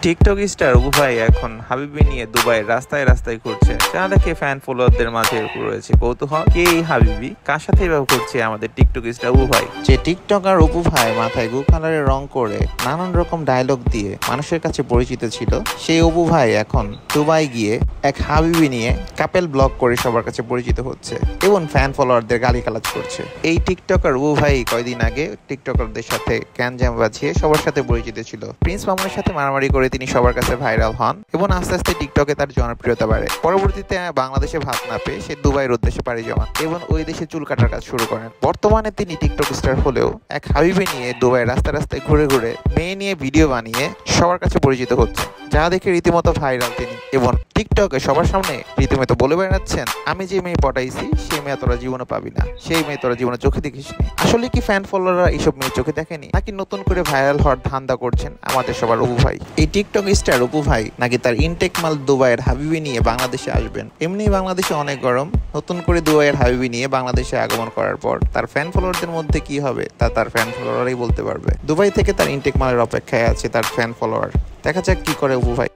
TikTok star Apu ভাই এখন হাবিবি নিয়ে দুবাইয়ের রাস্তায় রাস্তায় ঘুরছে, যা দেখে ফ্যান ফলোয়ারদের মাঝে রয়েছে কৌতূহল, কে এই হাবিবি, কার সাথে এভাবে ঘুরছে আমাদের টিকটক স্টার অপু ভাই। যে টিকটকার অপু ভাই মাথায় গু কালারের রং করে নানান রকম ডায়লগ দিয়ে মানুষের কাছে পরিচিত ছিল, সেই অপু ভাই এখন দুবাই গিয়ে এক হাবিবি নিয়ে কাপেল ব্লগ করে সবার কাছে পরিচিত হচ্ছে এবং ফ্যান ফলোয়ারদের গালিগালাজ করছে। এই টিকটকার অপু ভাই কয়দিন আগে টিকটকারদের সাথে গ্যাঞ্জাম বাজিয়ে সবার সাথে পরিচিত ছিল। প্রিন্স মামুনের সাথে মারামারি করে তিনি সবার কাছে ভাইরাল হন এবং আস্তে আস্তে টিকটকে তার জনপ্রিয়তা বাড়ে। পরবর্তীতে বাংলাদেশে ভাত না পেয়ে সে দুবাইয়ের উদ্দেশ্যে পাড়ি জমান এবং ওই দেশে চুল কাটার কাজ শুরু করেন। বর্তমানে তিনি টিকটক স্টার হলেও এক হাবিবি নিয়ে দুবাইয়ের রাস্তা রাস্তায় ঘুরে ঘুরে মেয়ে নিয়ে ভিডিও বানিয়ে সবার কাছে পরিচিত হচ্ছে, যা দেখে রীতিমতো ভাইরাল তিনি এবং টিকটকে সবার সামনে রীতিমতো বলে বেড়াচ্ছেন, আমি যে মেয়ে পটাইছি সেই মেয়ে তোরা জীবনে পাবি না, সেই মেয়ে তোরা জীবনে চোখে দেখিসনি। আসলে কি ফ্যান ফলোয়াররা এইসব মেয়ে চোখে দেখেনি, নাকি নতুন করে ভাইরাল হওয়ার ধান্দা করছেন আমাদের সবার অপু ভাই? এই টিকটক স্টার অপু ভাই নাকি তার ইনটেক মাল দুবাইয়ের হাবিবি নিয়ে বাংলাদেশে আসবেন? এমনি বাংলাদেশে অনেক গরম, নতুন করে দুবাইয়ের হাবিবি নিয়ে বাংলাদেশে আগমন করার পর তার ফ্যান ফলোয়ারদের মধ্যে কি হবে তা তার ফ্যান ফলোয়ারই বলতে পারবে। দুবাই থেকে তার ইনটেক মালের অপেক্ষায় আছে তার ফ্যান ফলোয়ার। দেখা যাক কি করে অপু ভাই।